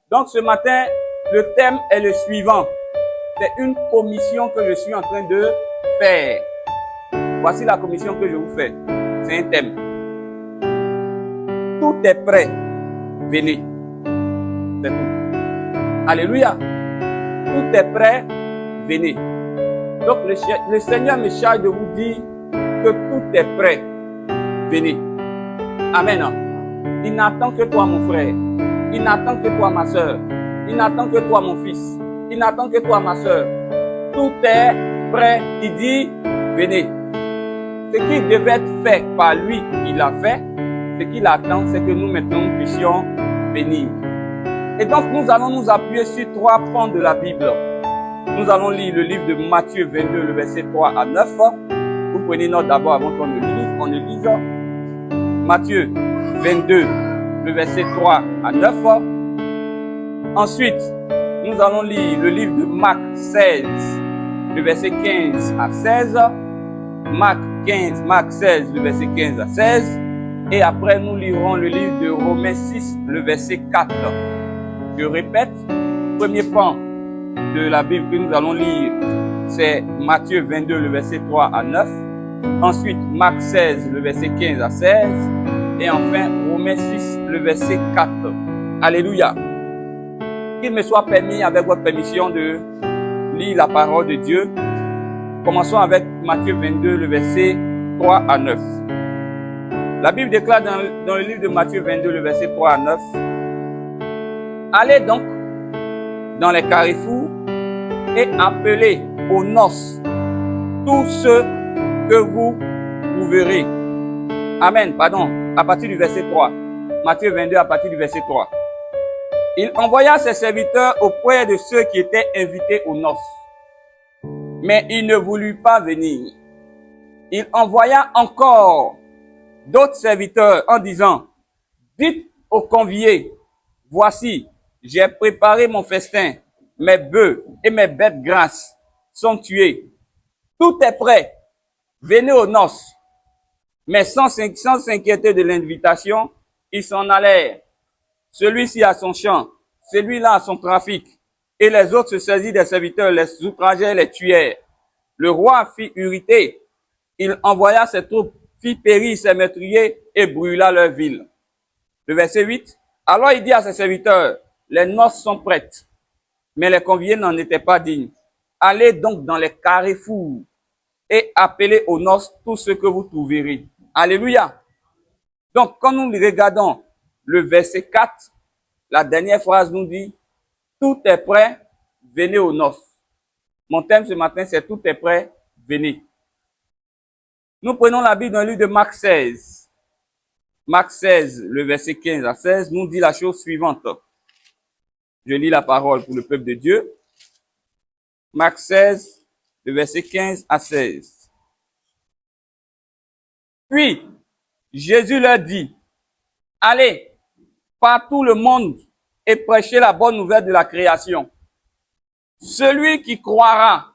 Donc ce matin, le thème est le suivant. C'est une commission que je suis en train de faire. Voici la commission que je vous fais. C'est un thème. Tout est prêt. Venez. C'est tout. Alléluia. Tout est prêt. Venez. Donc le Seigneur me charge de vous dire que tout est prêt. Venez. Amen. Il n'attend que toi, mon frère. Il n'attend que toi, ma soeur. Il n'attend que toi, mon fils. Il n'attend que toi, ma soeur. Tout est prêt. Il dit, venez. Ce qui devait être fait par lui, il l'a fait. Ce qu'il attend, c'est que nous maintenant nous puissions venir. Et donc, nous allons nous appuyer sur 3 points de la Bible. Nous allons lire le livre de Matthieu 22, le verset 3 à 9. Vous prenez note d'abord avant qu'on ne lise. Matthieu 22, le verset 3 à 9. Ensuite, nous allons lire le livre de Marc 16, le verset 15 à 16. Marc 16, le verset 15 à 16. Et après, nous lirons le livre de Romains 6, le verset 4. Je répète, premier point de la Bible que nous allons lire, c'est Matthieu 22, le verset 3 à 9. Ensuite, Marc 16, le verset 15 à 16. Et enfin, Romains 6, le verset 4. Alléluia. Qu'il me soit permis, avec votre permission, de lire la parole de Dieu. Commençons avec Matthieu 22, le verset 3 à 9. La Bible déclare dans le livre de Matthieu 22, le verset 3 à 9. Allez donc dans les carrefours et appelez aux noces tous ceux que vous trouverez. Amen, pardon, à partir du verset 3. Matthieu 22, à partir du verset 3. Il envoya ses serviteurs auprès de ceux qui étaient invités aux noces. Mais il ne voulut pas venir. Il envoya encore d'autres serviteurs en disant, dites aux conviés, voici, j'ai préparé mon festin, mes bœufs et mes bêtes grasses sont tués. Tout est prêt. Venez aux noces. Mais sans s'inquiéter de l'invitation, ils s'en allèrent. Celui-ci a son champ, celui-là a son trafic. Et les autres se saisirent des serviteurs, les outrageaient, les tuèrent. Le roi fit irriter. Il envoya ses troupes, fit périr ses meurtriers et brûla leur ville. Le verset 8. Alors il dit à ses serviteurs, les noces sont prêtes, mais les conviés n'en étaient pas dignes. Allez donc dans les carrefours et appelez aux noces tous ceux que vous trouverez. Alléluia. Donc, quand nous regardons le verset 4, la dernière phrase nous dit, tout est prêt, venez aux noces. Mon thème ce matin, c'est tout est prêt, venez. Nous prenons la Bible dans le livre de Marc 16. Marc 16, le verset 15 à 16, nous dit la chose suivante. Je lis la parole pour le peuple de Dieu. Marc 16, le verset 15 à 16. Puis, Jésus leur dit, allez par tout le monde et prêchez la bonne nouvelle de la création. Celui qui croira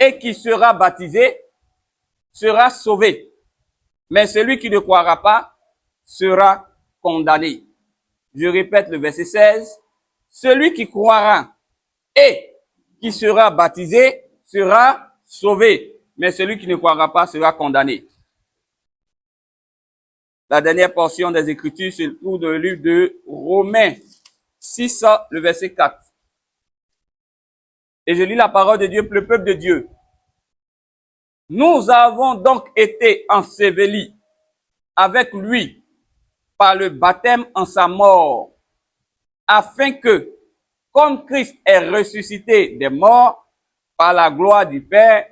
et qui sera baptisé sera sauvé. Mais celui qui ne croira pas sera condamné. Je répète le verset 16. Celui qui croira et qui sera baptisé sera sauvé. Mais celui qui ne croira pas sera condamné. La dernière portion des Écritures se trouve dans le livre de Romains 6, le verset 4. Et je lis la parole de Dieu pour le peuple de Dieu. Nous avons donc été ensevelis avec lui par le baptême en sa mort, afin que, comme Christ est ressuscité des morts par la gloire du Père,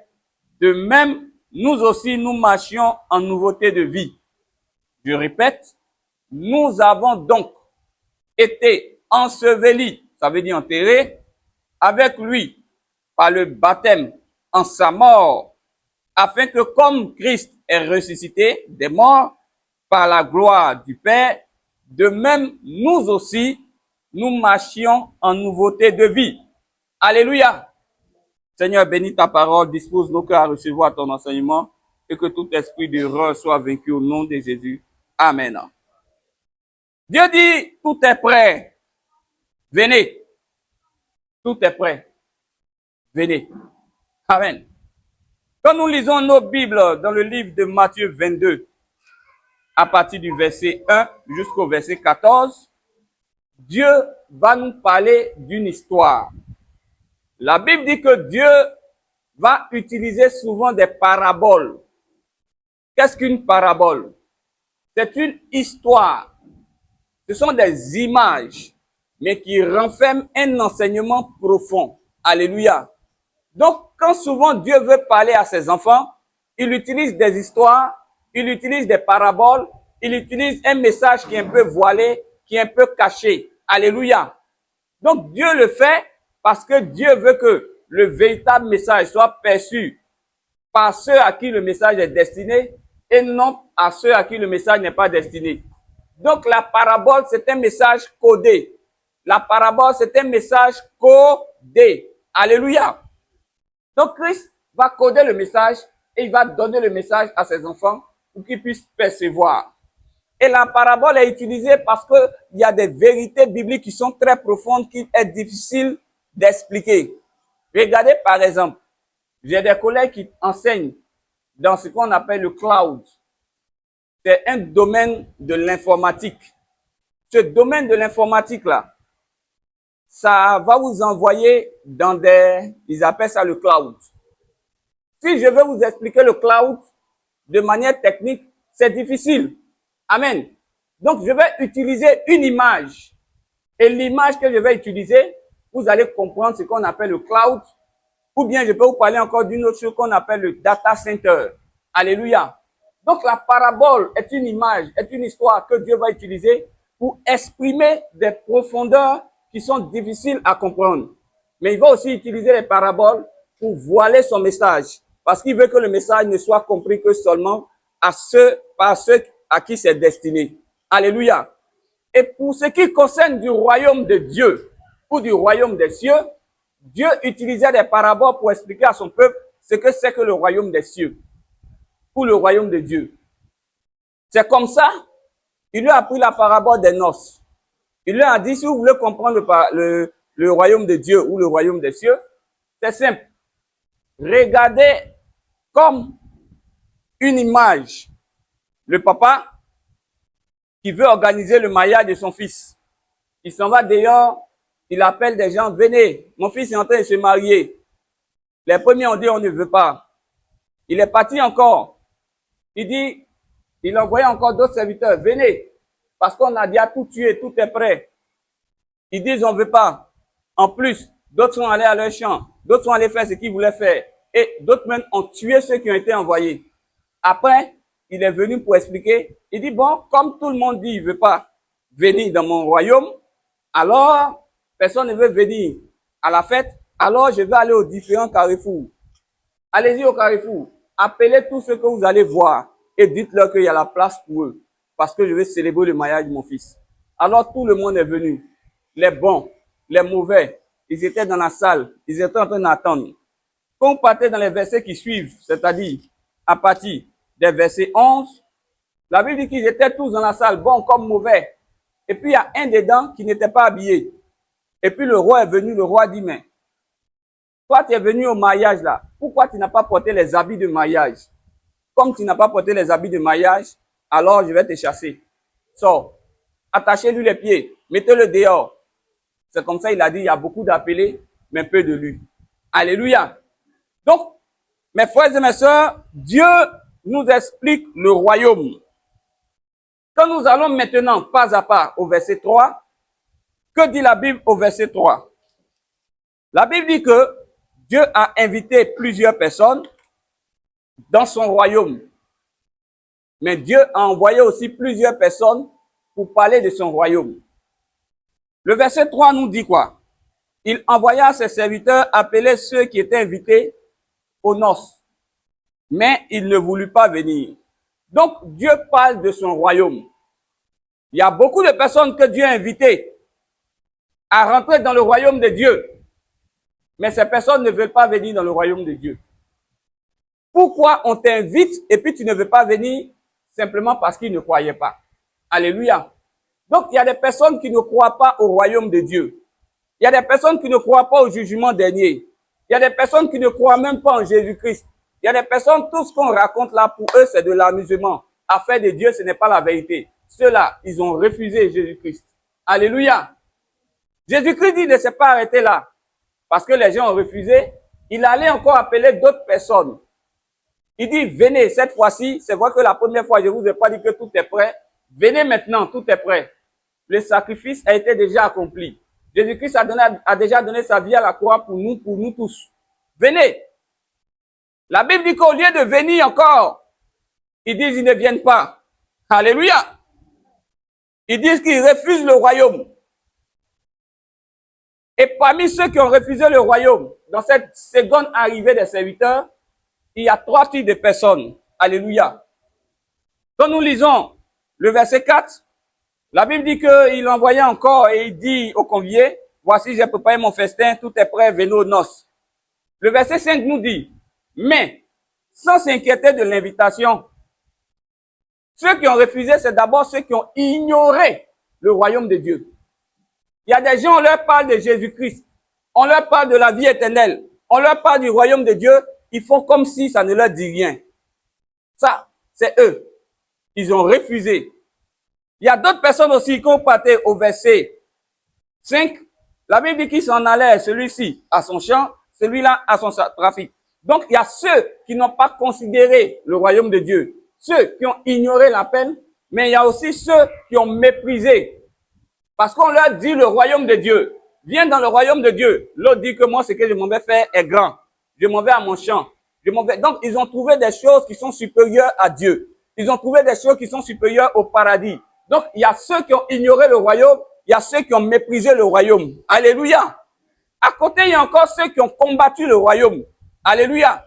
de même, nous aussi nous marchions en nouveauté de vie. Je répète, nous avons donc été ensevelis, ça veut dire enterrés, avec lui par le baptême en sa mort, afin que comme Christ est ressuscité des morts par la gloire du Père, de même nous aussi, nous marchions en nouveauté de vie. Alléluia. Seigneur, bénis ta parole, dispose nos cœurs à recevoir ton enseignement et que tout esprit d'erreur soit vaincu au nom de Jésus. Amen. Dieu dit, tout est prêt. Venez. Tout est prêt. Venez. Amen. Quand nous lisons nos Bibles dans le livre de Matthieu 22, à partir du verset 1 jusqu'au verset 14, Dieu va nous parler d'une histoire. La Bible dit que Dieu va utiliser souvent des paraboles. Qu'est-ce qu'une parabole? C'est une histoire. Ce sont des images, mais qui renferment un enseignement profond. Alléluia. Donc, quand souvent Dieu veut parler à ses enfants, il utilise des histoires, il utilise des paraboles, il utilise un message qui est un peu voilé, qui est un peu caché. Alléluia. Donc, Dieu le fait parce que Dieu veut que le véritable message soit perçu par ceux à qui le message est destiné et non à ceux à qui le message n'est pas destiné. Donc, la parabole, c'est un message codé. La parabole, c'est un message codé. Alléluia. Donc, Christ va coder le message et il va donner le message à ses enfants pour qu'ils puissent percevoir. Et la parabole est utilisée parce qu'il y a des vérités bibliques qui sont très profondes, qui est difficile d'expliquer. Regardez par exemple, j'ai des collègues qui enseignent dans ce qu'on appelle le cloud. C'est un domaine de l'informatique. Ce domaine de l'informatique-là, ça va vous envoyer dans ils appellent ça le cloud. Si je veux vous expliquer le cloud de manière technique, c'est difficile. Amen. Donc, je vais utiliser une image. Et l'image que je vais utiliser, vous allez comprendre ce qu'on appelle le cloud. Ou bien, je peux vous parler encore d'une autre chose qu'on appelle le data center. Alléluia. Donc, la parabole est une image, est une histoire que Dieu va utiliser pour exprimer des profondeurs qui sont difficiles à comprendre. Mais il va aussi utiliser les paraboles pour voiler son message. Parce qu'il veut que le message ne soit compris que seulement par ceux à qui c'est destiné. Alléluia. Et pour ce qui concerne du royaume de Dieu ou du royaume des cieux, Dieu utilisait des paraboles pour expliquer à son peuple ce que c'est que le royaume des cieux ou le royaume de Dieu. C'est comme ça, il lui a pris la parabole des noces. Il lui a dit, si vous voulez comprendre le royaume de Dieu ou le royaume des cieux, c'est simple. Regardez comme une image le papa qui veut organiser le mariage de son fils. Il s'en va dehors, il appelle des gens, venez, mon fils est en train de se marier. Les premiers ont dit, on ne veut pas. Il est parti encore. Il dit, il envoyait encore d'autres serviteurs, venez, parce qu'on a déjà tout tué, tout est prêt. Ils disent, on ne veut pas. En plus, d'autres sont allés à leur champ, d'autres sont allés faire ce qu'ils voulaient faire, et d'autres même ont tué ceux qui ont été envoyés. Après, il est venu pour expliquer. Il dit, bon, comme tout le monde dit, il ne veut pas venir dans mon royaume, alors, personne ne veut venir à la fête, alors je vais aller aux différents carrefours. Allez-y au carrefour, appelez tous ceux que vous allez voir et dites-leur qu'il y a la place pour eux, parce que je vais célébrer le mariage de mon fils. Alors tout le monde est venu, les bons, les mauvais, ils étaient dans la salle, ils étaient en train d'attendre. Quand on partait dans les versets qui suivent, c'est-à-dire à partir des versets 11, la Bible dit qu'ils étaient tous dans la salle, bons comme mauvais. Et puis il y a un dedans qui n'était pas habillé. Et puis le roi est venu, le roi dit, mais toi tu es venu au mariage là, pourquoi tu n'as pas porté les habits de mariage? Comme tu n'as pas porté les habits de mariage, alors je vais te chasser. Sors, attachez-lui les pieds, mettez-le dehors. C'est comme ça il a dit, il y a beaucoup d'appelés, mais peu de lui. Alléluia. Donc, mes frères et mes sœurs, Dieu nous explique le royaume. Quand nous allons maintenant pas à pas au verset 3, que dit la Bible au verset 3? La Bible dit que Dieu a invité plusieurs personnes dans son royaume. Mais Dieu a envoyé aussi plusieurs personnes pour parler de son royaume. Le verset 3 nous dit quoi? Il envoya ses serviteurs appeler ceux qui étaient invités aux noces. Mais il ne voulut pas venir. Donc Dieu parle de son royaume. Il y a beaucoup de personnes que Dieu a invitées à rentrer dans le royaume de Dieu. Mais ces personnes ne veulent pas venir dans le royaume de Dieu. Pourquoi on t'invite et puis tu ne veux pas venir? Simplement parce qu'ils ne croyaient pas. Alléluia. Donc il y a des personnes qui ne croient pas au royaume de Dieu. Il y a des personnes qui ne croient pas au jugement dernier. Il y a des personnes qui ne croient même pas en Jésus-Christ. Il y a des personnes, tout ce qu'on raconte là, pour eux, c'est de l'amusement. Affaire de Dieu, ce n'est pas la vérité. Ceux-là, ils ont refusé Jésus-Christ. Alléluia. Jésus-Christ dit ne s'est pas arrêté là. Parce que les gens ont refusé. Il allait encore appeler d'autres personnes. Il dit, venez, cette fois-ci, c'est vrai que la première fois, je ne vous ai pas dit que tout est prêt. Venez maintenant, tout est prêt. Le sacrifice a été déjà accompli. Jésus-Christ a déjà donné sa vie à la croix pour nous tous. Venez. La Bible dit qu'au lieu de venir encore, ils disent qu'ils ne viennent pas. Alléluia. Ils disent qu'ils refusent le royaume. Et parmi ceux qui ont refusé le royaume, dans cette seconde arrivée des serviteurs, il y a 3 types de personnes. Alléluia. Quand nous lisons le verset 4, la Bible dit qu'il envoyait encore et il dit aux conviés, voici j'ai préparé mon festin, tout est prêt, venez aux noces. Le verset 5 nous dit, mais sans s'inquiéter de l'invitation, ceux qui ont refusé, c'est d'abord ceux qui ont ignoré le royaume de Dieu. Il y a des gens, on leur parle de Jésus-Christ, on leur parle de la vie éternelle, on leur parle du royaume de Dieu, ils font comme si ça ne leur dit rien. Ça, c'est eux. Ils ont refusé. Il y a d'autres personnes aussi qui ont parté au verset 5. La Bible dit qu'il s'en allait, celui-ci à son champ, celui-là à son trafic. Donc, il y a ceux qui n'ont pas considéré le royaume de Dieu, ceux qui ont ignoré la peine, mais il y a aussi ceux qui ont méprisé. Parce qu'on leur dit le royaume de Dieu. Viens dans le royaume de Dieu. L'autre dit que moi, ce que je m'en vais faire est grand. Je m'en vais à mon champ. Donc, ils ont trouvé des choses qui sont supérieures à Dieu. Ils ont trouvé des choses qui sont supérieures au paradis. Donc, il y a ceux qui ont ignoré le royaume. Il y a ceux qui ont méprisé le royaume. Alléluia. À côté, il y a encore ceux qui ont combattu le royaume. Alléluia.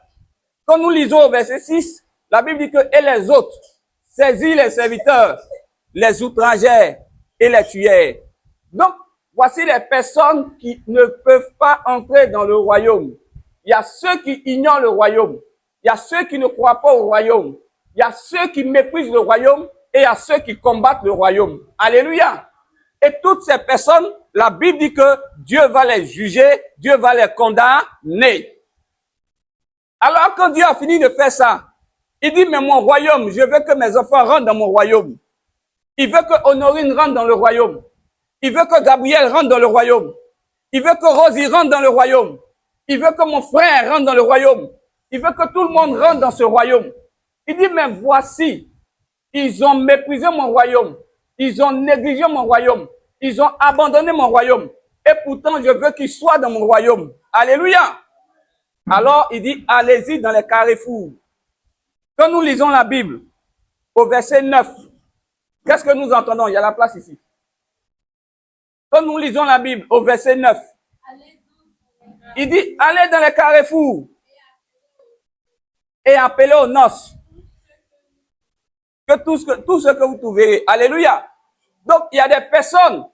Quand nous lisons au verset 6, la Bible dit que « Et les autres saisirent les serviteurs, les outragèrent et les tuèrent. » Donc, voici les personnes qui ne peuvent pas entrer dans le royaume. Il y a ceux qui ignorent le royaume. Il y a ceux qui ne croient pas au royaume. Il y a ceux qui méprisent le royaume et il y a ceux qui combattent le royaume. Alléluia. Et toutes ces personnes, la Bible dit que Dieu va les juger, Dieu va les condamner. Alors quand Dieu a fini de faire ça, il dit, mais mon royaume, je veux que mes enfants rentrent dans mon royaume. Il veut que Honorine rentre dans le royaume. Il veut que Gabriel rentre dans le royaume. Il veut que Rosie rentre dans le royaume. Il veut que mon frère rentre dans le royaume. Il veut que tout le monde rentre dans ce royaume. Il dit, mais voici, ils ont méprisé mon royaume. Ils ont négligé mon royaume. Ils ont abandonné mon royaume. Et pourtant, je veux qu'ils soient dans mon royaume. Alléluia. Alors, il dit, allez-y dans les carrefours. Quand nous lisons la Bible, au verset 9, qu'est-ce que nous entendons? Il y a la place ici. Quand nous lisons la Bible, au verset 9, il dit, allez dans les carrefours et appelez aux noces. Que tout ce que vous trouverez. Alléluia. Donc, il y a des personnes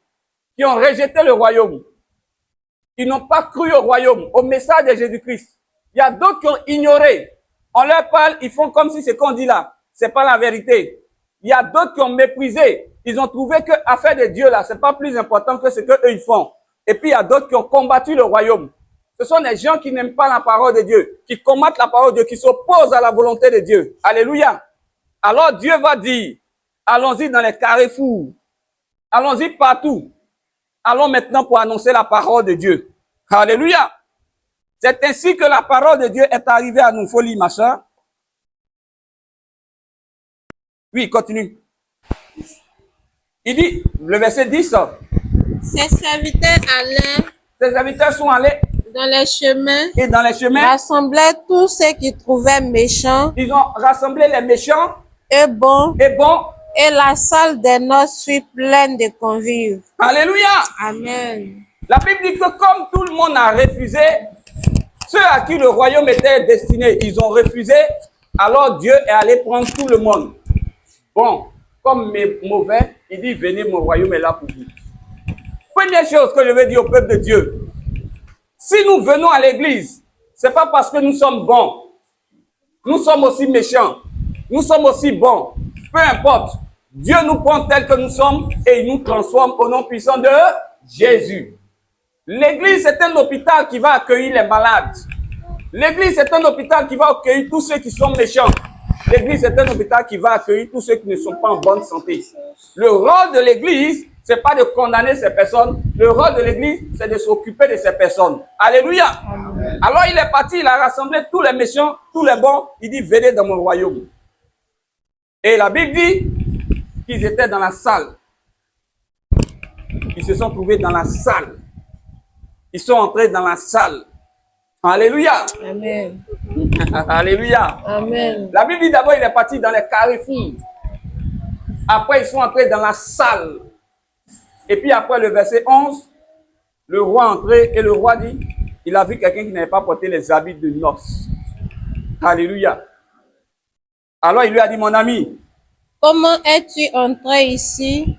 qui ont rejeté le royaume. Ils n'ont pas cru au royaume, au message de Jésus-Christ. Il y a d'autres qui ont ignoré. On leur parle, ils font comme si ce qu'on dit là, c'est pas la vérité. Il y a d'autres qui ont méprisé. Ils ont trouvé que l'affaire de Dieu là, c'est pas plus important que ce que eux ils font. Et puis il y a d'autres qui ont combattu le royaume. Ce sont des gens qui n'aiment pas la parole de Dieu, qui combattent la parole de Dieu, qui s'opposent à la volonté de Dieu. Alléluia. Alors Dieu va dire, allons-y dans les carrefours. Allons-y partout. Allons maintenant pour annoncer la parole de Dieu. Alléluia. C'est ainsi que la parole de Dieu est arrivée à nous. Folie, ma soeur. Oui, continue. Il dit, le verset 10. Ses serviteurs allaient. Ses serviteurs sont allés Dans les chemins. Et dans les chemins. Rassemblaient tous ceux qui trouvaient méchants. Ils ont rassemblé les méchants. Et bons. Et bons. Et la salle des noces fut pleine de convives. Alléluia. Amen. La Bible dit que comme tout le monde a refusé, ceux à qui le royaume était destiné, ils ont refusé, alors Dieu est allé prendre tout le monde. Bon, comme mes mauvais, il dit, venez, mon royaume est là pour vous. Première chose que je veux dire au peuple de Dieu, si nous venons à l'église, c'est pas parce que nous sommes bons. Nous sommes aussi méchants. Nous sommes aussi bons. Peu importe. Dieu nous prend tel que nous sommes et il nous transforme au nom puissant de Jésus. L'église, c'est un hôpital qui va accueillir les malades. L'église, c'est un hôpital qui va accueillir tous ceux qui sont méchants. L'église, c'est un hôpital qui va accueillir tous ceux qui ne sont pas en bonne santé. Le rôle de l'église, c'est pas de condamner ces personnes. Le rôle de l'église, c'est de s'occuper de ces personnes. Alléluia. Amen. Alors, il est parti, il a rassemblé tous les méchants, tous les bons. Il dit, venez dans mon royaume. Et la Bible dit qu'ils étaient dans la salle. Ils se sont trouvés dans la salle. Ils sont entrés dans la salle. Alléluia. Amen. Alléluia. Amen. La Bible dit d'abord, il est parti dans les carrefours. Après, ils sont entrés dans la salle. Et puis après le verset 11, le roi est entré et le roi dit, il a vu quelqu'un qui n'avait pas porté les habits de noces. Alléluia. Alors il lui a dit, mon ami, comment es-tu entré ici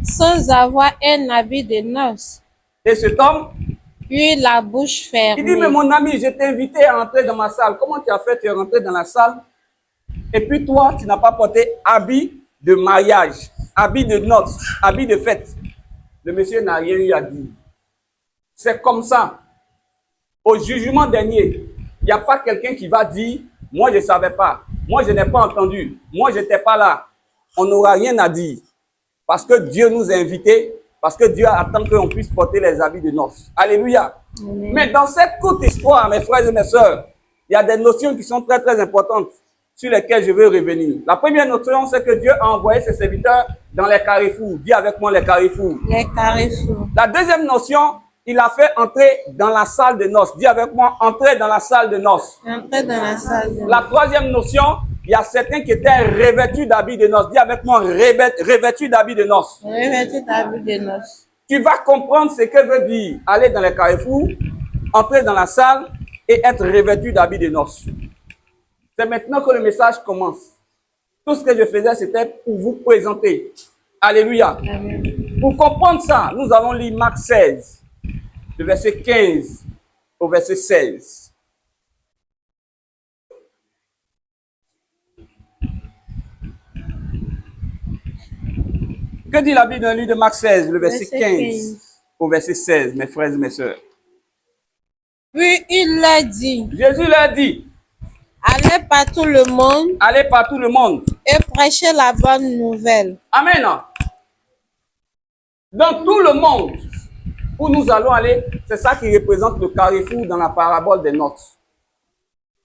sans avoir un habit de noces? Et cet homme, puis la bouche fermée. Il dit, mais mon ami, je t'ai invité à entrer dans ma salle. Comment tu as fait? Tu es rentré dans la salle. Et puis toi, tu n'as pas porté habit de mariage, habit de noces, habit de fête. Le monsieur n'a rien eu à dire. C'est comme ça. Au jugement dernier, il n'y a pas quelqu'un qui va dire, moi je ne savais pas, moi je n'ai pas entendu, moi je n'étais pas là. On n'aura rien à dire. Parce que Dieu nous a invités, parce que Dieu attend qu'on puisse porter les habits de noces. Alléluia. Amen. Mais dans cette courte histoire, mes frères et mes sœurs, il y a des notions qui sont très très importantes sur lesquelles je veux revenir. La première notion, c'est que Dieu a envoyé ses serviteurs dans les carrefours. Dis avec moi les carrefours. Les carrefours. La deuxième notion, il a fait entrer dans la salle de noces. Dis avec moi, entrer dans la salle de noces. Entrer dans la salle de noces. La troisième notion, il y a certains qui étaient revêtus d'habits de noces. Dis avec moi, revêtus d'habits de noces. Revêtus d'habits de noces. Tu vas comprendre ce que veut dire aller dans les carrefours, entrer dans la salle et être revêtu d'habits de noces. C'est maintenant que le message commence. Tout ce que je faisais, c'était pour vous présenter. Alléluia. Amen. Pour comprendre ça, nous allons lire Marc 16, le verset 15 au verset 16. Que dit la Bible dans le livre de Marc 16, le verset 15 au verset 16, mes frères et mes sœurs? Puis il leur dit. Jésus leur dit. Allez par tout le monde. Allez par tout le monde. Et prêchez la bonne nouvelle. Amen. Dans tout le monde où nous allons aller, c'est ça qui représente le carrefour dans la parabole des noces.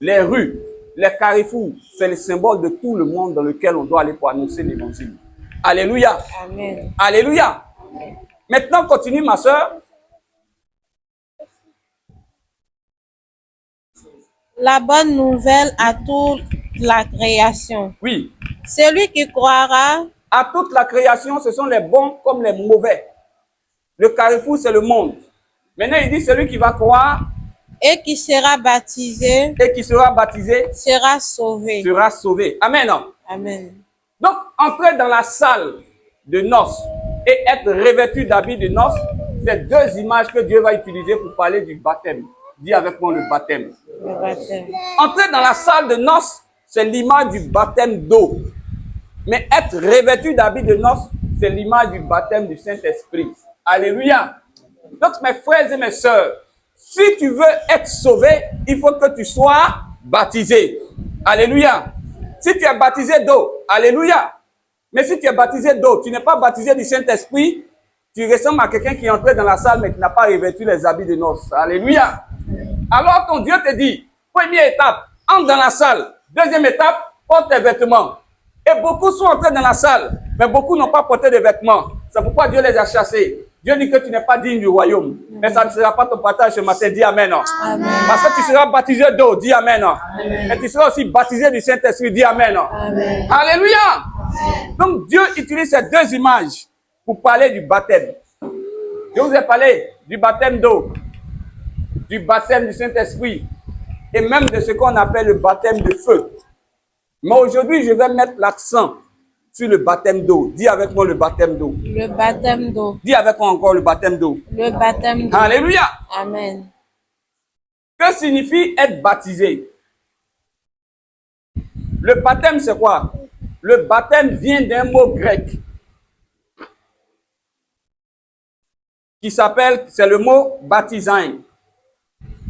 Les rues, les carrefours, c'est le symbole de tout le monde dans lequel on doit aller pour annoncer l'évangile. Alléluia. Amen. Alléluia. Amen. Maintenant, continue ma soeur. La bonne nouvelle à toute la création. Oui. Celui qui croira. À toute la création, ce sont les bons comme les mauvais. Le carrefour, c'est le monde. Maintenant, il dit celui qui va croire. Et qui sera baptisé. Et qui sera baptisé. Sera sauvé. Sera sauvé. Amen. Amen. Donc, entrer dans la salle de noces et être revêtu d'habits de noces, c'est deux images que Dieu va utiliser pour parler du baptême. Dis avec moi le baptême. Le baptême. Entrer dans la salle de noces, c'est l'image du baptême d'eau. Mais être revêtu d'habits de noces, c'est l'image du baptême du Saint-Esprit. Alléluia. Donc, mes frères et mes sœurs, si tu veux être sauvé, il faut que tu sois baptisé. Alléluia. Si tu es baptisé d'eau, alléluia. Mais si tu es baptisé d'eau, tu n'es pas baptisé du Saint-Esprit, tu ressembles à quelqu'un qui est entré dans la salle mais qui n'a pas revêtu les habits de noces. Alléluia. Alors ton Dieu te dit, première étape, entre dans la salle. Deuxième étape, porte tes vêtements. Et beaucoup sont entrés dans la salle, mais beaucoup n'ont pas porté de vêtements. C'est pourquoi Dieu les a chassés. Dieu dit que tu n'es pas digne du royaume. Mais ça ne sera pas ton partage ce matin. Dis Amen. Amen. Parce que tu seras baptisé d'eau. Dis Amen. Amen. Et tu seras aussi baptisé du Saint-Esprit. Dis Amen. Amen. Alléluia. Amen. Donc Dieu utilise ces deux images pour parler du baptême. Je vous ai parlé du baptême d'eau, du baptême du Saint-Esprit et même de ce qu'on appelle le baptême de feu. Mais aujourd'hui, je vais mettre l'accent sur le baptême d'eau. Dis avec moi le baptême d'eau. Le baptême d'eau. Dis avec moi encore le baptême d'eau. Le baptême d'eau. Alléluia. Amen. Que signifie être baptisé? Le baptême, c'est quoi? Le baptême vient d'un mot grec qui s'appelle, c'est le mot baptisain,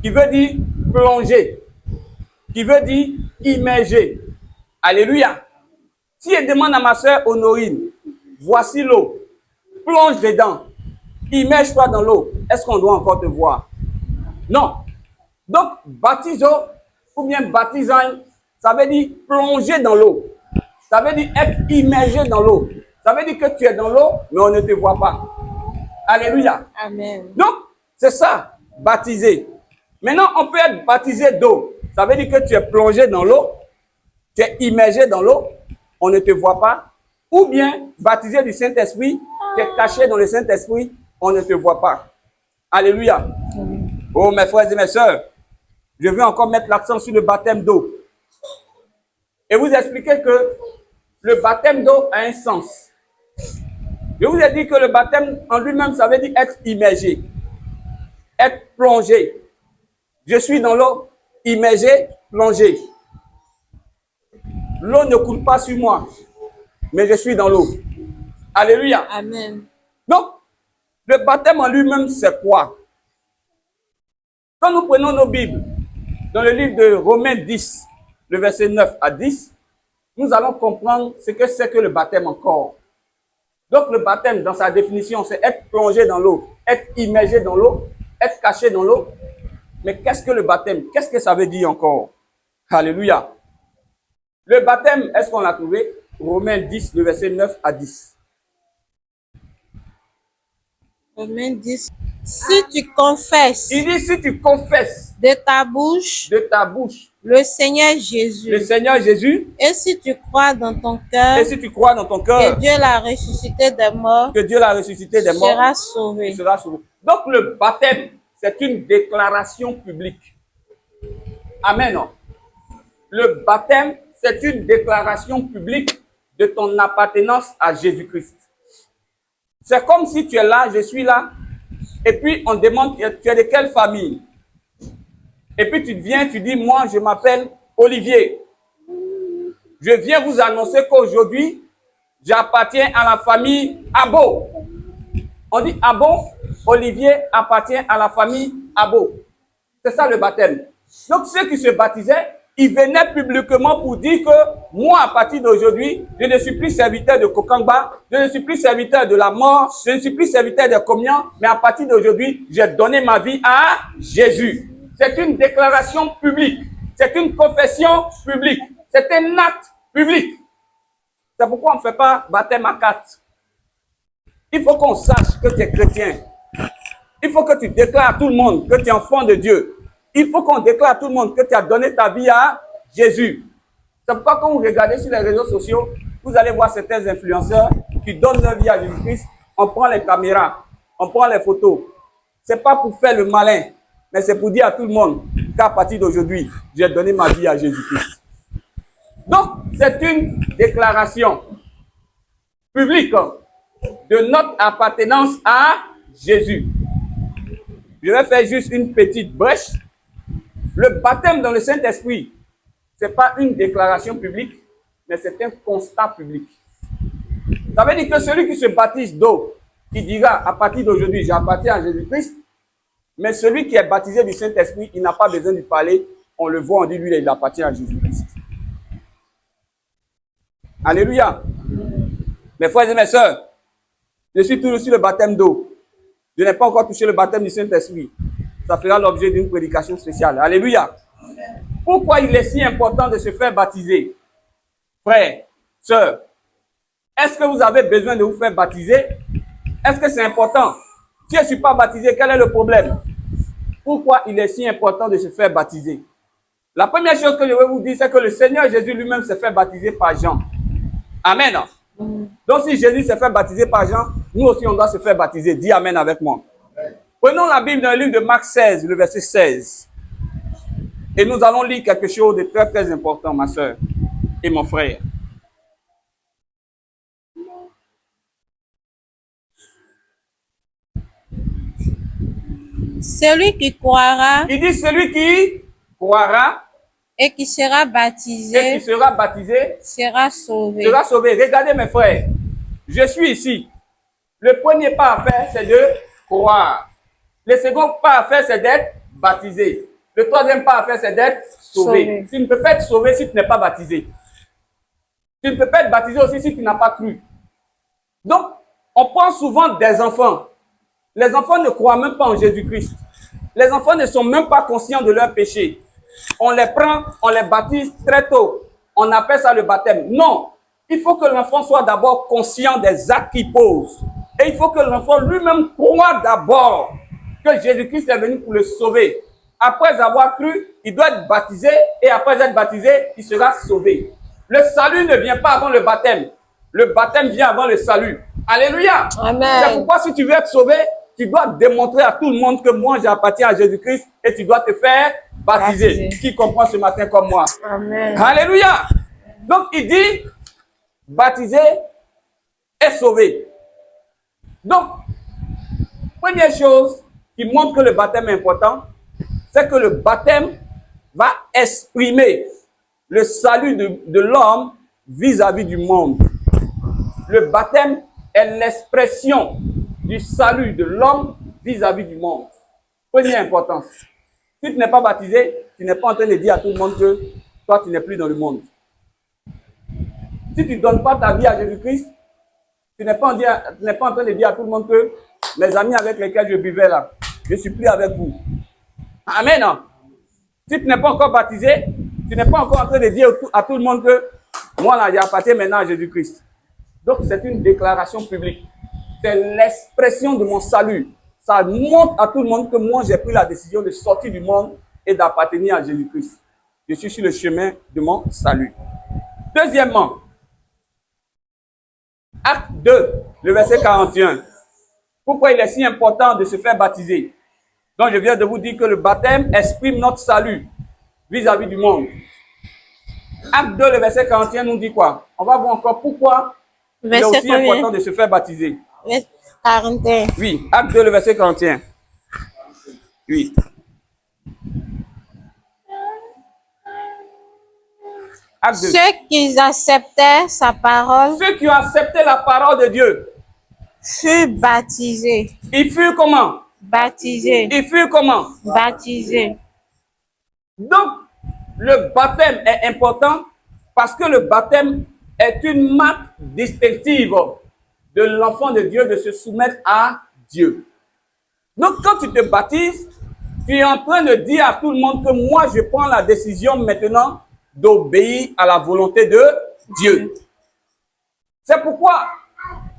qui veut dire plonger, qui veut dire immerger. Alléluia. Si elle demande à ma soeur Honorine, voici l'eau, plonge dedans, immerge-toi dans l'eau, est-ce qu'on doit encore te voir? Non. Donc, baptiso, ou bien baptisain, ça veut dire plonger dans l'eau. Ça veut dire être immergé dans l'eau. Ça veut dire que tu es dans l'eau, mais on ne te voit pas. Alléluia. Amen. Donc, c'est ça, baptisé. Maintenant, on peut être baptisé d'eau. Ça veut dire que tu es plongé dans l'eau, tu es immergé dans l'eau, on ne te voit pas. Ou bien, baptisé du Saint-Esprit, tu es caché dans le Saint-Esprit, on ne te voit pas. Alléluia. Oh, mes frères et mes sœurs, je veux encore mettre l'accent sur le baptême d'eau. Et vous expliquer que le baptême d'eau a un sens. Je vous ai dit que le baptême en lui-même, ça veut dire être immergé, être plongé. Je suis dans l'eau, immergé, plongé. L'eau ne coule pas sur moi, mais je suis dans l'eau. Alléluia. Amen. Donc, le baptême en lui-même, c'est quoi? Quand nous prenons nos Bibles, dans le livre de Romains 10, le verset 9 à 10, nous allons comprendre ce que c'est que le baptême encore. Donc, le baptême, dans sa définition, c'est être plongé dans l'eau, être immergé dans l'eau, être caché dans l'eau. Mais qu'est-ce que le baptême? Qu'est-ce que ça veut dire encore? Alléluia. Le baptême, est-ce qu'on l'a trouvé? Romains 10, le verset 9 à 10. Romains 10. Si tu confesses Il dit, si tu confesses de ta bouche de ta bouche le Seigneur Jésus, le Seigneur Jésus, et si tu crois dans ton cœur et si tu crois dans ton que cœur Dieu l'a ressuscité des morts, que Dieu l'a ressuscité des tu morts, seras tu sauvé. seras sauvé. Donc, le baptême, c'est une déclaration publique. Amen. Le baptême, c'est une déclaration publique de ton appartenance à Jésus-Christ. C'est comme si tu es là, je suis là, et puis on demande, tu es de quelle famille? Et puis tu viens, tu dis, moi je m'appelle Olivier. Je viens vous annoncer qu'aujourd'hui, j'appartiens à la famille Abo. On dit Abo, Olivier appartient à la famille Abo. C'est ça le baptême. Donc ceux qui se baptisaient, ils venaient publiquement pour dire que moi, à partir d'aujourd'hui, je ne suis plus serviteur de Kokangba, je ne suis plus serviteur de la mort, je ne suis plus serviteur de communion, mais à partir d'aujourd'hui, j'ai donné ma vie à Jésus. C'est une déclaration publique, c'est une confession publique, c'est un acte public. C'est pourquoi on ne fait pas baptême à quatre. Il faut qu'on sache que tu es chrétien. Il faut que tu déclares à tout le monde que tu es enfant de Dieu. Il faut qu'on déclare à tout le monde que tu as donné ta vie à Jésus. C'est pourquoi quand vous regardez sur les réseaux sociaux, vous allez voir certains influenceurs qui donnent leur vie à Jésus-Christ. On prend les caméras, on prend les photos. Ce n'est pas pour faire le malin, mais c'est pour dire à tout le monde qu'à partir d'aujourd'hui, j'ai donné ma vie à Jésus-Christ. Donc, c'est une déclaration publique de notre appartenance à Jésus. Je vais faire juste une petite brèche. Le baptême dans le Saint-Esprit, ce n'est pas une déclaration publique, mais c'est un constat public. Ça veut dire que celui qui se baptise d'eau, il dira à partir d'aujourd'hui, j'appartiens à Jésus-Christ, mais celui qui est baptisé du Saint-Esprit, il n'a pas besoin de parler. On le voit, on dit lui, il appartient à Jésus-Christ. Alléluia. Mes frères et mes sœurs, je suis toujours sur le baptême d'eau. Je n'ai pas encore touché le baptême du Saint-Esprit. Ça fera l'objet d'une prédication spéciale. Alléluia. Pourquoi il est si important de se faire baptiser? Frères, sœurs, est-ce que vous avez besoin de vous faire baptiser? Est-ce que c'est important? Si je ne suis pas baptisé, quel est le problème? Pourquoi il est si important de se faire baptiser? La première chose que je vais vous dire, c'est que le Seigneur Jésus lui-même s'est fait baptiser par Jean. Amen. Donc si Jésus s'est fait baptiser par Jean, nous aussi on doit se faire baptiser. Dis Amen avec moi. Prenons la Bible dans le livre de Marc 16, le verset 16. Et nous allons lire quelque chose de très très important, ma soeur et mon frère. Celui qui croira Il dit celui qui croira et qui sera baptisé sera sauvé. sera sauvé. Regardez mes frères, je suis ici. Le premier pas à faire, c'est de croire. Le second pas à faire, c'est d'être baptisé. Le troisième pas à faire, c'est d'être sauvé. Tu ne peux pas être sauvé si tu n'es pas baptisé. Tu ne peux pas être baptisé aussi si tu n'as pas cru. Donc, on prend souvent des enfants. Les enfants ne croient même pas en Jésus-Christ. Les enfants ne sont même pas conscients de leur péché. On les prend, on les baptise très tôt. On appelle ça le baptême. Non, il faut que l'enfant soit d'abord conscient des actes qu'il pose. Et il faut que l'enfant lui-même croit d'abord que Jésus-Christ est venu pour le sauver. Après avoir cru, il doit être baptisé. Et après être baptisé, il sera sauvé. Le salut ne vient pas avant le baptême. Le baptême vient avant le salut. Alléluia. Amen. C'est pourquoi si tu veux être sauvé, tu dois démontrer à tout le monde que moi j'appartiens à Jésus-Christ et tu dois te faire baptiser. Qui comprend ce matin comme moi? Amen. Alléluia. Donc il dit, baptisé et sauvé. Donc, première chose qui montre que le baptême est important, c'est que le baptême va exprimer le salut de l'homme vis-à-vis du monde. Le baptême est l'expression du salut de l'homme vis-à-vis du monde. Première importance. Si tu n'es pas baptisé, tu n'es pas en train de dire à tout le monde que toi, tu n'es plus dans le monde. Si tu ne donnes pas ta vie à Jésus-Christ, tu n'es pas en train de dire à tout le monde que mes amis avec lesquels je buvais là, je ne suis plus avec vous. Amen. Si tu n'es pas encore baptisé, tu n'es pas encore en train de dire à tout le monde que moi là, j'appartiens maintenant à Jésus-Christ. Donc c'est une déclaration publique. C'est l'expression de mon salut. Ça montre à tout le monde que moi j'ai pris la décision de sortir du monde et d'appartenir à Jésus-Christ. Je suis sur le chemin de mon salut. Deuxièmement, Acte 2, le verset 41. Pourquoi il est si important de se faire baptiser? Donc je viens de vous dire que le baptême exprime notre salut vis-à-vis du monde. Acte 2, le verset 41 nous dit quoi? On va voir encore pourquoi il est aussi important de se faire baptiser. 41. Oui, Acte 2, le verset 41. Oui. Acte 2. Ceux qui acceptaient sa parole Ceux qui ont accepté la parole de Dieu furent baptisés. ils furent comment? Baptisés. Ils furent comment? Baptisés. Donc, le baptême est important parce que le baptême est une marque distinctive de l'enfant de Dieu de se soumettre à Dieu. Donc, quand tu te baptises, tu es en train de dire à tout le monde que moi, je prends la décision maintenant d'obéir à la volonté de Dieu. C'est pourquoi,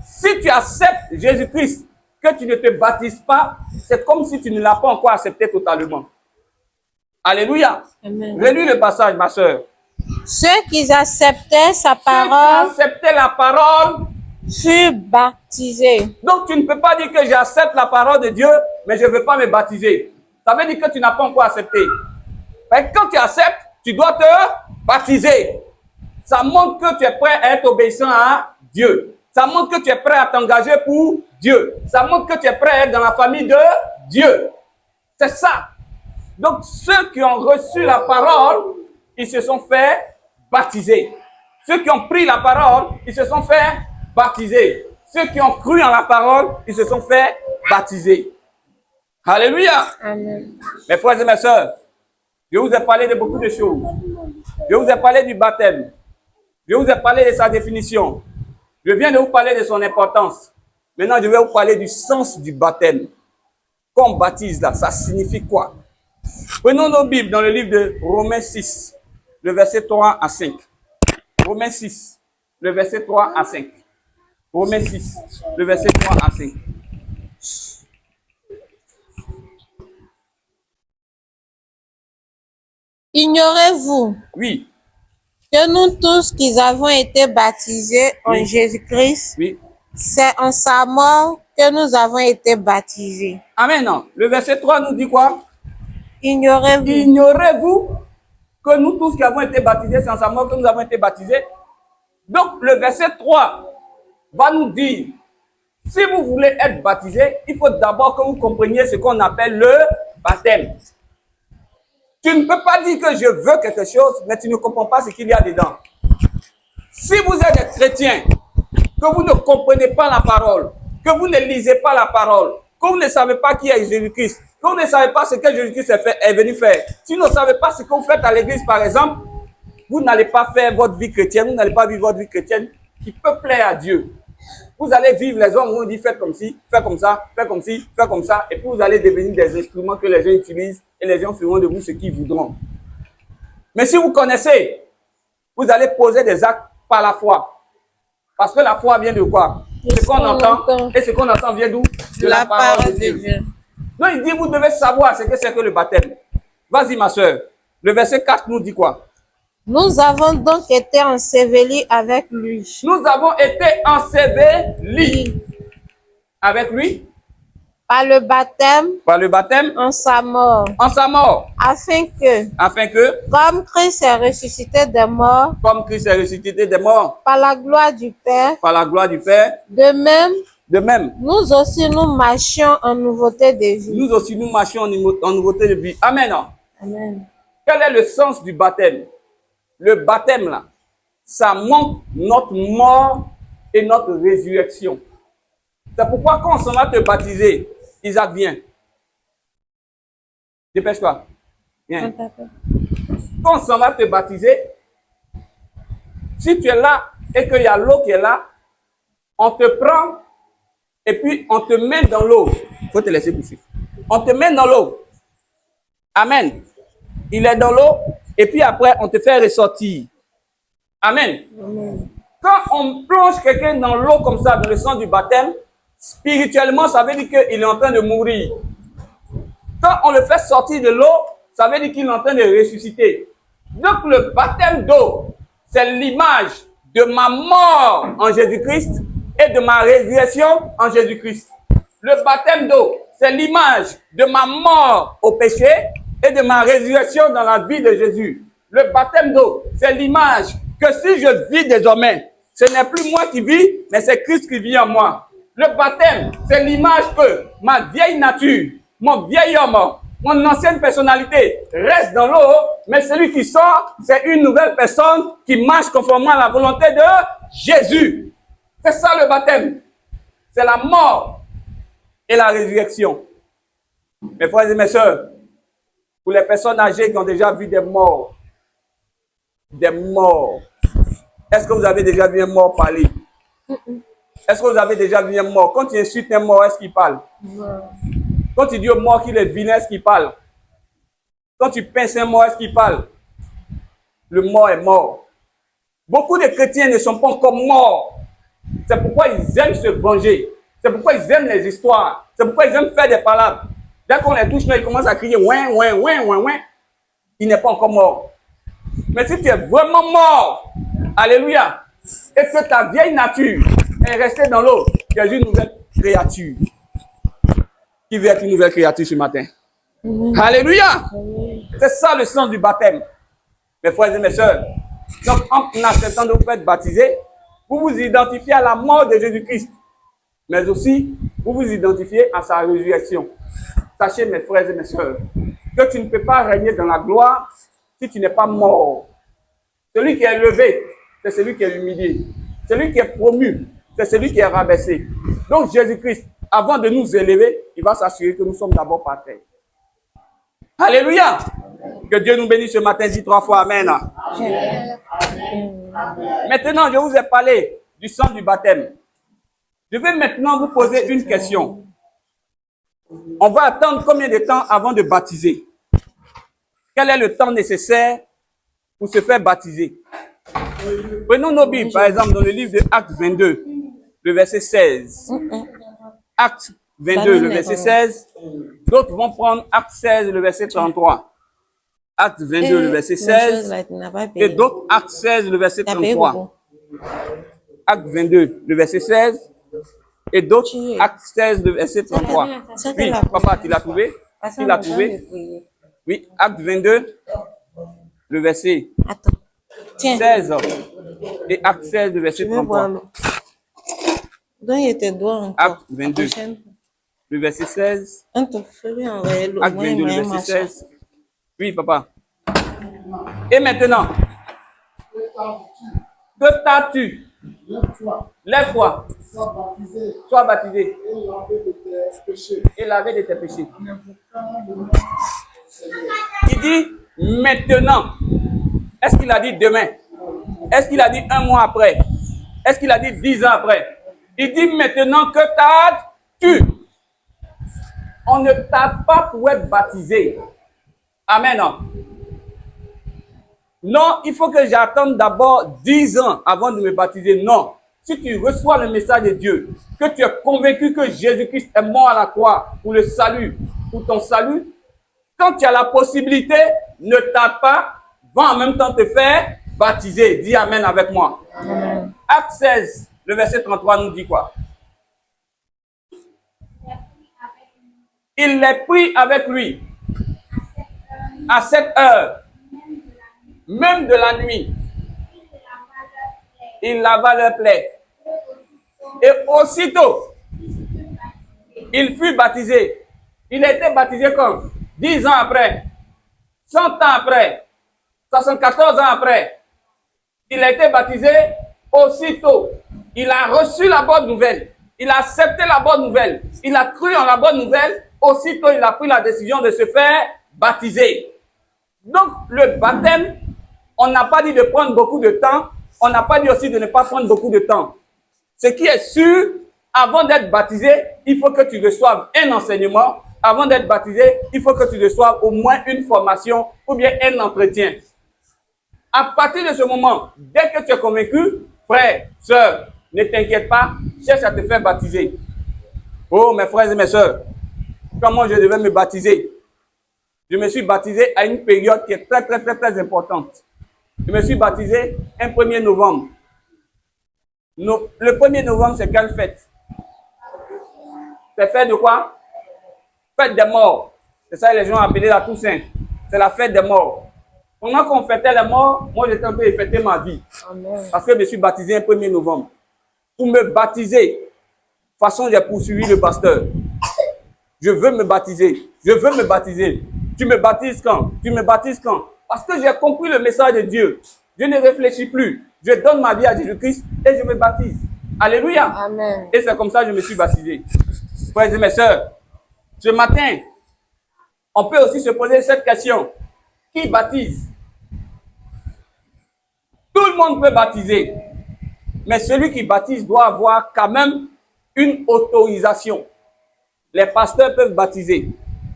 si tu acceptes Jésus-Christ, que tu ne te baptises pas, c'est comme si tu ne l'as pas encore accepté totalement. Alléluia. Amen. Relis le passage, ma soeur. Ceux qui acceptaient sa Ceux qui parole acceptaient la parole. furent baptisés. Donc, tu ne peux pas dire que j'accepte la parole de Dieu, mais je ne veux pas me baptiser. Ça veut dire que tu n'as pas encore accepté. Mais quand tu acceptes, tu dois te baptiser. Ça montre que tu es prêt à être obéissant à Dieu. Ça montre que tu es prêt à t'engager pour Dieu. Ça montre que tu es prêt à être dans la famille de Dieu. C'est ça. Donc, ceux qui ont reçu la parole, ils se sont fait baptiser. Ceux qui ont pris la parole, ils se sont fait baptiser. Ceux qui ont cru en la parole, ils se sont fait baptiser. Alléluia. Amen. Mes frères et mes sœurs, je vous ai parlé de beaucoup de choses. Je vous ai parlé du baptême. Je vous ai parlé de sa définition. Je viens de vous parler de son importance. Maintenant, je vais vous parler du sens du baptême. Quand on baptise là, ça signifie quoi? Prenons nos Bibles dans le livre de Romains 6, le verset 3 à 5. Romains 6, le verset 3 à 5. Romains 6, le verset 3 à 5. Ignorez-vous Oui, que nous tous qui avons été baptisés en Oui. Jésus-Christ, oui. c'est en sa mort que nous avons été baptisés. Amen. Non. Le verset 3 nous dit quoi? Ignorez-vous. Ignorez-vous que nous tous qui avons été baptisés, c'est en sa mort que nous avons été baptisés. Donc, le verset 3 va nous dire, si vous voulez être baptisé, il faut d'abord que vous compreniez ce qu'on appelle le baptême. Tu ne peux pas dire que je veux quelque chose, mais tu ne comprends pas ce qu'il y a dedans. Si vous êtes des chrétiens, que vous ne comprenez pas la parole, que vous ne lisez pas la parole, que vous ne savez pas qui est Jésus-Christ, que vous ne savez pas ce que Jésus-Christ est venu faire, si vous ne savez pas ce que vous faites à l'église, par exemple, vous n'allez pas faire votre vie chrétienne, vous n'allez pas vivre votre vie chrétienne qui peut plaire à Dieu. Vous allez vivre, les hommes vont dire faites comme ci, faites comme ça, faites comme ci, faites comme ça, et puis vous allez devenir des instruments que les gens utilisent et les gens feront de vous ce qu'ils voudront. Mais si vous connaissez, vous allez poser des actes par la foi. Parce que la foi vient de quoi? Ce qu'on entend. Et ce qu'on entend vient d'où? De la parole de Dieu. Donc il dit, vous devez savoir ce que c'est que le baptême. Vas-y ma soeur. Le verset 4 nous dit quoi? Nous avons donc été ensevelis avec lui. Nous avons été ensevelis avec lui. Par le baptême. Par le baptême. En sa mort. En sa mort. Afin que. Comme Christ est ressuscité des morts. Comme Christ est ressuscité des morts. Par la gloire du Père. Par la gloire du Père. De même. Nous aussi nous marchions en nouveauté de vie. Nous aussi nous marchions en nouveauté de vie. Amen. Amen. Quel est le sens du baptême? Le baptême là, ça montre notre mort et notre résurrection. C'est pourquoi quand on s'en va te baptiser, Isaac, viens. Dépêche-toi. Viens. Quand on s'en va te baptiser, si tu es là et qu'il y a l'eau qui est là, on te prend et puis on te met dans l'eau. Il faut te laisser pousser. On te met dans l'eau. Amen. Il est dans l'eau et puis après on te fait ressortir. Amen. Amen. Quand on plonge quelqu'un dans l'eau comme ça, dans le sang du baptême, spirituellement, ça veut dire qu'il est en train de mourir. Quand on le fait sortir de l'eau, ça veut dire qu'il est en train de ressusciter. Donc le baptême d'eau, c'est l'image de ma mort en Jésus-Christ et de ma résurrection en Jésus-Christ. Le baptême d'eau, c'est l'image de ma mort au péché et de ma résurrection dans la vie de Jésus. Le baptême d'eau, c'est l'image que si je vis désormais, ce n'est plus moi qui vis, mais c'est Christ qui vit en moi. Le baptême, c'est l'image que ma vieille nature, mon vieil homme, mon ancienne personnalité reste dans l'eau, mais celui qui sort, c'est une nouvelle personne qui marche conformément à la volonté de Jésus. C'est ça le baptême. C'est la mort et la résurrection. Mes frères et mes sœurs, pour les personnes âgées qui ont déjà vu des morts, est-ce que vous avez déjà vu un mort parler? Est-ce que vous avez déjà vu un mort? Quand tu insultes un mort, est-ce qu'il parle? Quand tu dis au mort qu'il est vilain, est-ce qu'il parle? Quand tu pinces un mort, est-ce qu'il parle? Le mort est mort. Beaucoup de chrétiens ne sont pas encore morts. C'est pourquoi ils aiment se venger. C'est pourquoi ils aiment les histoires. C'est pourquoi ils aiment faire des palabres. Dès qu'on les touche, ils commencent à crier ouin, ouin, ouin, ouin, ouin. Il n'est pas encore mort. Mais si tu es vraiment mort, alléluia, et que ta vieille nature est restée dans l'eau, tu es une nouvelle créature. Qui veut être une nouvelle créature ce matin? Alléluia! C'est ça le sens du baptême. Mes frères et mes sœurs. Donc, en acceptant de vous faire baptiser, vous vous identifiez à la mort de Jésus-Christ. Mais aussi, vous vous identifiez à sa résurrection. Sachez, mes frères et mes sœurs, que tu ne peux pas régner dans la gloire si tu n'es pas mort. Celui qui est élevé, c'est celui qui est humilié. Celui qui est promu, c'est celui qui est rabaissé. Donc Jésus-Christ, avant de nous élever, il va s'assurer que nous sommes d'abord par terre. Alléluia! Que Dieu nous bénisse ce matin, dit 3 fois Amen. Amen. Maintenant, je vous ai parlé du sang du baptême. Je vais maintenant vous poser une question. On va attendre combien de temps avant de baptiser? Quel est le temps nécessaire pour se faire baptiser? Prenons nos Bibles, par exemple, dans le livre de Actes 22, le verset 16. Actes 22, le verset 16. D'autres vont prendre Actes 16, le verset 33. Actes 22, le verset 16. Et d'autres, Actes 16, le verset 33. Actes 22, le verset 16. Et d'autres, Actes 16, le verset 33. Oui, papa, tu l'as trouvé? Tu l'as trouvé? Oui, Actes 22, le verset 16. Et Actes 16, le verset 33. Actes 22, le verset 16. Actes 22, le verset 16. Oui, papa. Et maintenant, que t'as-tu Lève-toi. Lève-toi. Sois baptisé. Sois baptisé. Et lavé de tes péchés. Et lavé de tes péchés. En invoquant le nom du Seigneur. Il dit maintenant. Est-ce qu'il a dit demain? Est-ce qu'il a dit un mois après? Est-ce qu'il a dit 10 ans après? Il dit maintenant que tu. On ne tarde pas pour être baptisé. Amen. Non, il faut que j'attende d'abord 10 ans avant de me baptiser. Non. Si tu reçois le message de Dieu, que tu es convaincu que Jésus-Christ est mort à la croix pour le salut, pour ton salut, quand tu as la possibilité, ne tarde pas, va en même temps te faire baptiser. Dis Amen avec moi. Amen. Acte 16, le verset 33 nous dit quoi? Il les prit avec lui à cette heure, même de la nuit. Il lava leurs plaies. Et aussitôt, il fut baptisé. Il a été baptisé comme 10 ans après, 100 ans après, 74 ans après. Il a été baptisé aussitôt. Il a reçu la bonne nouvelle. Il a accepté la bonne nouvelle. Il a cru en la bonne nouvelle. Aussitôt, il a pris la décision de se faire baptiser. Donc, le baptême, on n'a pas dit de prendre beaucoup de temps. On n'a pas dit aussi de ne pas prendre beaucoup de temps. Ce qui est sûr, avant d'être baptisé, il faut que tu reçoives un enseignement. Avant d'être baptisé, il faut que tu reçoives au moins une formation ou bien un entretien. À partir de ce moment, dès que tu es convaincu, frère, sœur, ne t'inquiète pas, cherche à te faire baptiser. Oh, mes frères et mes sœurs, comment je devais me baptiser? Je me suis baptisé à une période qui est très importante. Je me suis baptisé un 1er novembre. Le 1er novembre, c'est quelle fête? C'est fête de quoi? Fête des morts. C'est ça que les gens appelaient la Toussaint. C'est la fête des morts. Pendant qu'on fêtait les morts, moi j'étais en train de fêter ma vie. Amen. Parce que je me suis baptisé un 1er novembre. Pour me baptiser, de toute façon j'ai poursuivi le pasteur. Je veux me baptiser. Je veux me baptiser. Tu me baptises quand? Tu me baptises quand? Parce que j'ai compris le message de Dieu. Je ne réfléchis plus. Je donne ma vie à Jésus-Christ et je me baptise. Alléluia. Amen. Et c'est comme ça que je me suis baptisé. Frères et mes sœurs, ce matin, on peut aussi se poser cette question. Qui baptise? Tout le monde peut baptiser. Mais celui qui baptise doit avoir quand même une autorisation. Les pasteurs peuvent baptiser.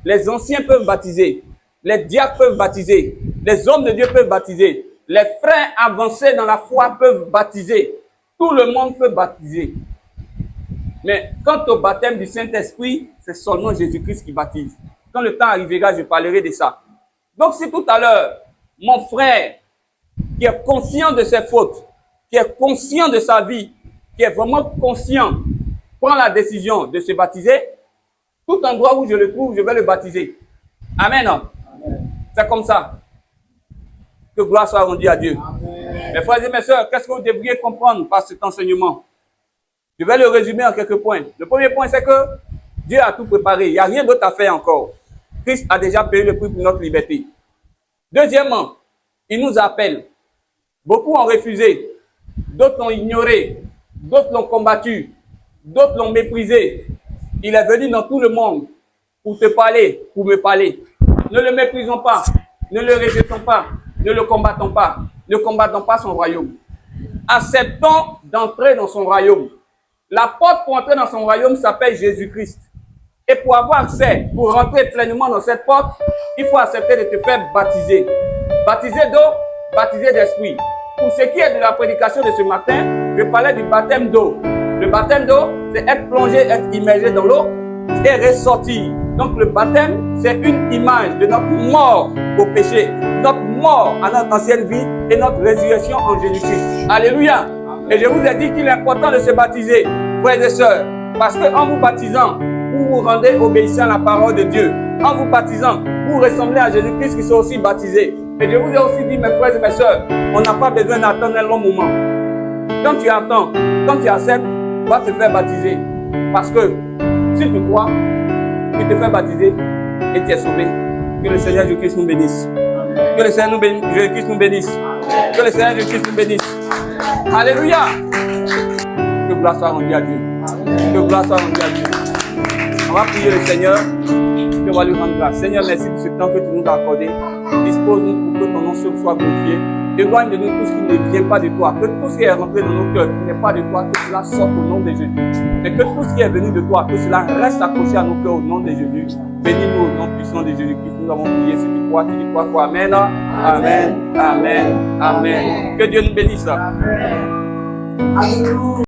Les anciens peuvent baptiser. Les diacres peuvent baptiser. Les hommes de Dieu peuvent baptiser. Les frères avancés dans la foi peuvent baptiser. Tout le monde peut baptiser. Mais quant au baptême du Saint-Esprit, c'est seulement Jésus-Christ qui baptise. Quand le temps arrivera, je parlerai de ça. Donc si tout à l'heure, mon frère qui est conscient de ses fautes, qui est conscient de sa vie, qui est vraiment conscient, prend la décision de se baptiser, tout endroit où je le trouve, je vais le baptiser. Amen. Amen. C'est comme ça. Que gloire soit rendue à Dieu. Amen. Mes frères et mes sœurs, qu'est-ce que vous devriez comprendre par cet enseignement? Je vais le résumer en quelques points. Le premier point, c'est que Dieu a tout préparé. Il n'y a rien d'autre à faire encore. Christ a déjà payé le prix pour notre liberté. Deuxièmement, il nous appelle. Beaucoup ont refusé. D'autres l'ont ignoré. D'autres l'ont combattu. D'autres l'ont méprisé. Il est venu dans tout le monde pour te parler, pour me parler. Ne le méprisons pas. Ne le rejetons pas. Ne le combattons pas. Ne combattons pas son royaume. Acceptons d'entrer dans son royaume. La porte pour entrer dans son royaume s'appelle Jésus-Christ. Et pour avoir accès, pour rentrer pleinement dans cette porte, il faut accepter de te faire baptiser. Baptiser d'eau, baptiser d'esprit. Pour ce qui est de la prédication de ce matin, je parlais du baptême d'eau. Le baptême d'eau, c'est être plongé, être immergé dans l'eau et ressortir. Donc le baptême, c'est une image de notre mort au péché, notre mort à notre ancienne vie et notre résurrection en Jésus-Christ. Alléluia. Et je vous ai dit qu'il est important de se baptiser, frères et sœurs, parce qu'en vous baptisant, vous vous rendez obéissant à la parole de Dieu. En vous baptisant, vous ressemblez à Jésus-Christ qui sont aussi baptisés. Et je vous ai aussi dit, mes frères et mes sœurs, on n'a pas besoin d'attendre un long moment. Quand tu attends, quand tu acceptes, va te faire baptiser. Parce que si tu crois, tu te fais baptiser et tu es sauvé. Que le Seigneur Jésus-Christ nous bénisse. Que le Seigneur nous bénisse, Jésus-Christ nous bénisse. Que le Seigneur Jésus-Christ nous bénisse. Alléluia. Que gloire soit rendue à Dieu. Que gloire soit rendue à Dieu. On va prier le Seigneur. Que on va lui rendre grâce. Seigneur, merci pour ce temps que tu nous as accordé. Dispose-nous pour que ton nom soit glorifié. Éloigne de nous tout ce qui ne vient pas de toi. Que tout ce qui est rentré dans nos cœurs, qui n'est pas de toi, que cela sorte au nom de Jésus. Mais que tout ce qui est venu de toi, que cela reste accroché à nos cœurs au nom de Jésus. Bénis-nous au nom puissant de Jésus-Christ. Nous avons prié. Si tu crois 3 fois. Amen. Amen. Amen. Amen. Que Dieu nous bénisse. Amen. Alléluia.